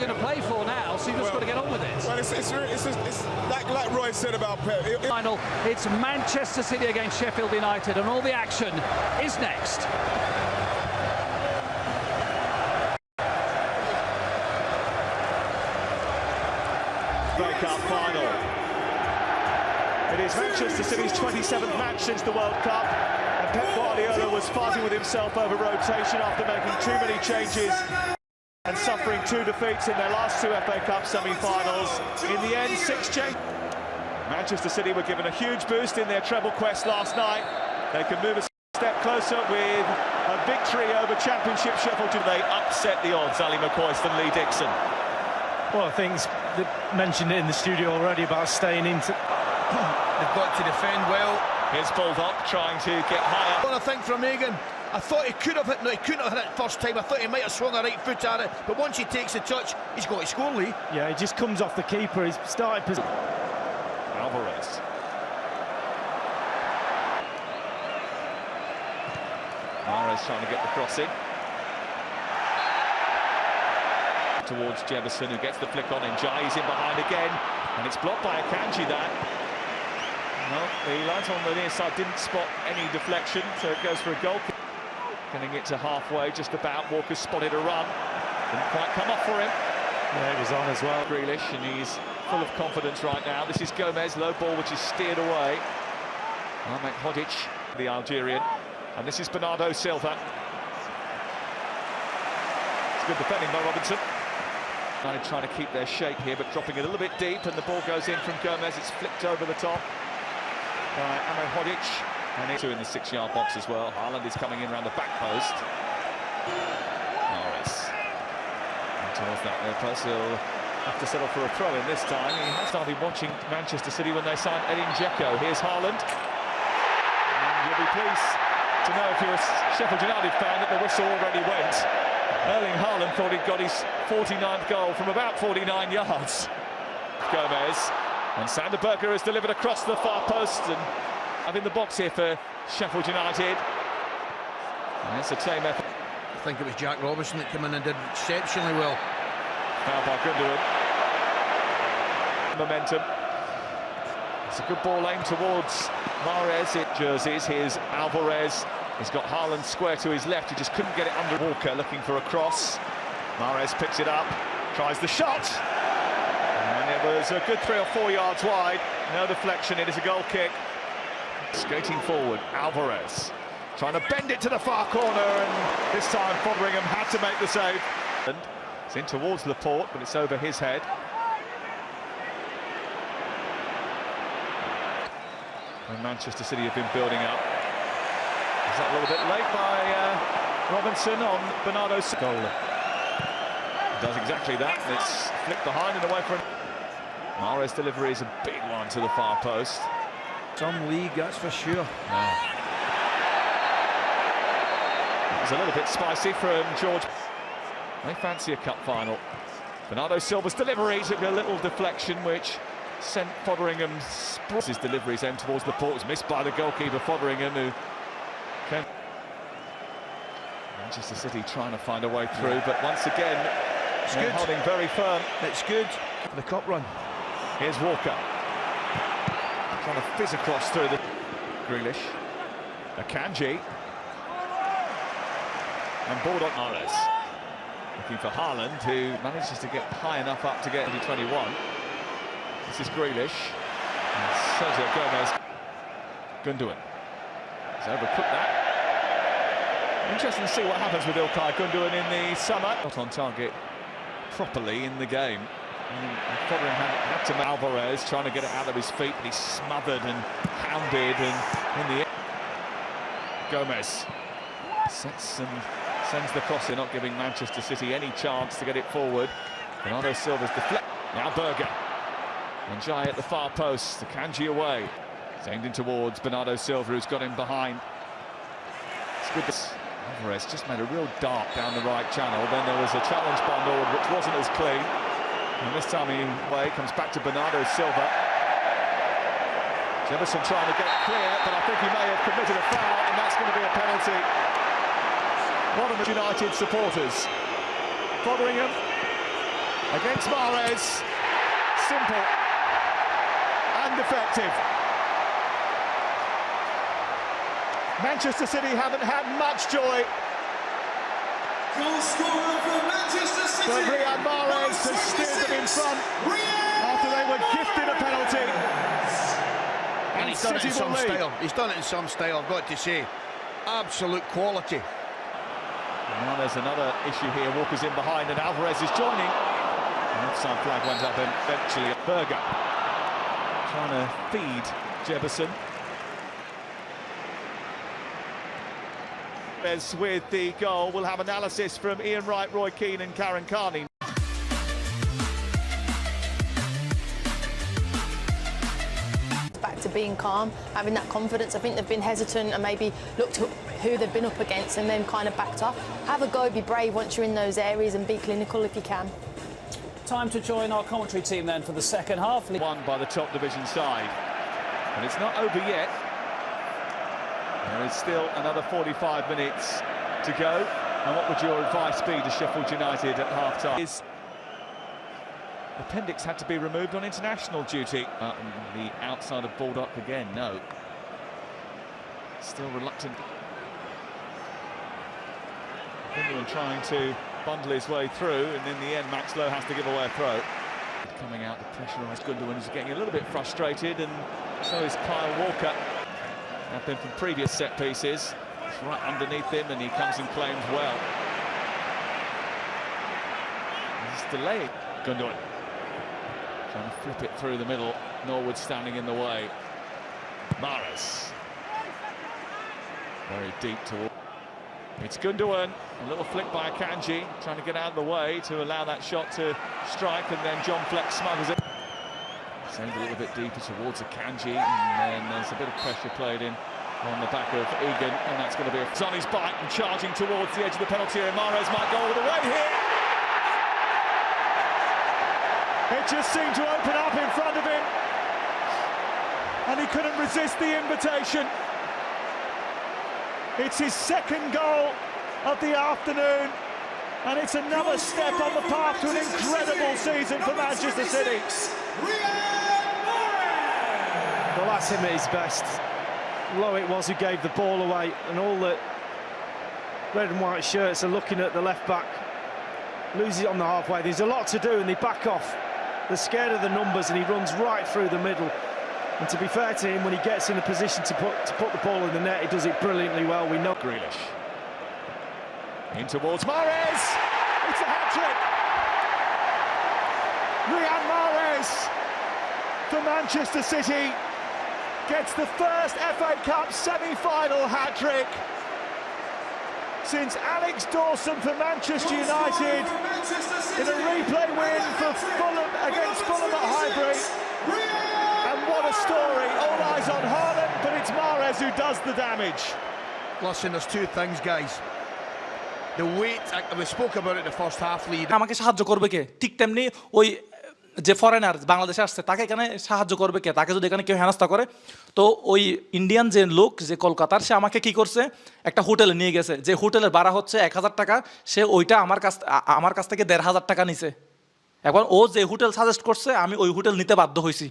they're going to play for now, so you've just got to get on with it. Well, it's like Roy said about Pep. Final, it's Manchester City against Sheffield United, and all the action is next. FA Cup final. It is Manchester City's 27th match since the World Cup, and Pep Guardiola was fighting with himself over rotation after making too many changes and suffering 2 defeats in their last 2 FA Cup semi-finals. In the end, 6 changes. Manchester City were given a huge boost in their treble quest last night. They can move a step closer with a victory over Championship Sheffield. They upset the odds, Ali McCoist and Lee Dixon. Well, I think they mentioned it in the studio already about staying into. They've got to defend well. Here's Bulldog trying to get higher. What I think from Egan, I thought he could have hit. No, he couldn't have hit it first time. I thought he might have swung a right foot at it, but once he takes the touch, he's got to score, Lee. Yeah, he just comes off the keeper. He's started position. Alvarez. Mahrez trying to get the cross in. Towards Jefferson, who gets the flick on, and Jai's in behind again, and it's blocked by Akanji. That. Well, the light on the near side didn't spot any deflection, so it goes for a goal. Getting it to halfway, just about. Walker spotted a run. Didn't quite come off for him. Yeah, it was on as well. Grealish, and he's full of confidence right now. This is Gomez, low ball, which is steered away. Ahmed Hodic, the Algerian. And this is Bernardo Silva. It's good defending by Robinson. Trying to keep their shape here, but dropping a little bit deep, and the ball goes in from Gomez. It's flicked over the top by Ahmed Hodic, and it's 2 in the 6-yard box as well. Haaland is coming in around the back post. Norris towards that near post. He'll have to settle for a throw in this time. He has started watching Manchester City when they signed Edin Dzeko. Here's Haaland, and you'll be pleased to know, if you're a Sheffield United fan, that the whistle already went. Erling Haaland thought he'd got his 49th goal from about 49 yards. Gomez, and Sander Berge has delivered across the far post, and I'm in the box here for Sheffield United. And it's a tame effort. I think it was Jack Robinson that came in and did exceptionally well. Foul by Gundogan. Momentum. It's a good ball aimed towards Mahrez. It jerseys. Here's Alvarez. He's got Haaland square to his left. He just couldn't get it under. Walker looking for a cross. Mahrez picks it up, tries the shot, and it was a good 3 or 4 yards wide. No deflection. It is a goal kick. Skating forward, Alvarez trying to bend it to the far corner, and this time Fotheringham had to make the save. It's in towards Laporte, but it's over his head. And Manchester City have been building up. Is that a little bit late by Robinson on Bernardo Silva? Does exactly that. It's flicked behind and away from Mahrez. Delivery is a big one to the far post. Some league, that's for sure. No. It was a little bit spicy from George. They fancy a cup final. Bernardo Silva's delivery took a little deflection, which sent Fotheringham's his deliveries aimed towards the port. Was missed by the goalkeeper Fotheringham, who came. Manchester City trying to find a way through, but once again, they're holding very firm. It's good for the cup run. Here's Walker trying to fizz across through the Grealish. Akanji and Bulldog. Mahrez looking for Haaland, who manages to get high enough up to get into 21. This is Grealish. And Sergio Gomez. Gundogan. He's overcooked that. Interesting to see what happens with Ilkay Gundogan in the summer. Not on target properly in the game. And Fotheringham had to Alvarez trying to get it out of his feet, but he's smothered and hounded, and in the end, Gomez sets and sends the cross in, not giving Manchester City any chance to get it forward. Bernardo Silva's deflect. Now Berge. And Jai at the far post. Akanji away. It's aimed in towards Bernardo Silva, who's got him behind. It's good. Alvarez just made a real dart down the right channel. Then there was a challenge by Nord, which wasn't as clean. And this time he away comes back to Bernardo Silva. Jefferson trying to get clear, but I think he may have committed a foul, and that's going to be a penalty. One of the United supporters. Fotheringham against Mahrez. Simple and effective. Manchester City haven't had much joy. Goal scorer for Manchester City. But Riyad Mahrez has steered them in front after they were gifted a penalty. And he's done it in some style. He's done it in some style, I've got to say. Absolute quality. Now there's another issue here. Walker's in behind and Alvarez is joining. The offside flag went up eventually. Berger trying to feed Jefferson. With the goal, we'll have analysis from Ian Wright, Roy Keane and Karen Carney. Back to being calm, having that confidence. I think they've been hesitant and maybe looked at who they've been up against and then kind of backed off. Have a go, be brave once you're in those areas and be clinical if you can. Time to join our commentary team then for the second half. Won by the top division side. And it's not over yet. There is still another 45 minutes to go. And what would your advice be to Sheffield United at half-time? His appendix had to be removed on international duty. The outside of Baldock again, no. Still reluctant. Gundogan trying to bundle his way through, and in the end Max Lowe has to give away a throw. Coming out, the pressurised Gundogan is getting a little bit frustrated, and so is Kyle Walker. Happened from previous set pieces. It's right underneath him and he comes and claims well. He's delaying. Gundogan trying to flip it through the middle. Norwood standing in the way. Mahrez. Very deep toward. It's Gundogan. A little flick by Akanji. Trying to get out of the way to allow that shot to strike, and then John Fleck smothers it. Send a little bit deeper towards Akanji, and then there's a bit of pressure played in on the back of Egan, and that's going to be on his bike and charging towards the edge of the penalty area. Mahrez might go all the way here. It just seemed to open up in front of him, and he couldn't resist the invitation. It's his second goal of the afternoon, and it's another step on the path to an incredible season for Manchester City. Well, that's him at his best. Lowe it was who gave the ball away, and all the red and white shirts are looking at the left back. Loses it on the halfway. There's a lot to do, and they back off. They're scared of the numbers, and he runs right through the middle. And to be fair to him, when he gets in a position to put the ball in the net, he does it brilliantly well. We know. Grealish. In towards Mahrez. It's a hat-trick. Riyad Mahrez for Manchester City gets the first FA Cup semi-final hat-trick since Alex Dawson for Manchester United in a replay win for Fulham against Fulham at Highbury. And what a story! All eyes on Haaland, but it's Mahrez who does the damage. Listen, there's two things, guys. The weight, we spoke about it in the first half lead. আমাকে সাহায্য করবে কে? ঠিক তেমনি ওই যে foreigner বাংলাদেশে আসছে তাকে এখানে সাহায্য করবে কে? তাকে যদি এখানে কেউ হেনস্থা করে, তো ওই ইন্ডিয়ান যে লোক যে কলকাতার, সে আমাকে কি করছে, একটা হোটেলে নিয়ে গেছে, যে হোটেলের ভাড়া হচ্ছে 1000 টাকা, সে ওইটা আমার কাছ থেকে 1500 টাকা নিছে। এখন ও যে হোটেল সাজেস্ট করছে, আমি ওই হোটেল নিতে বাধ্য হয়েছি।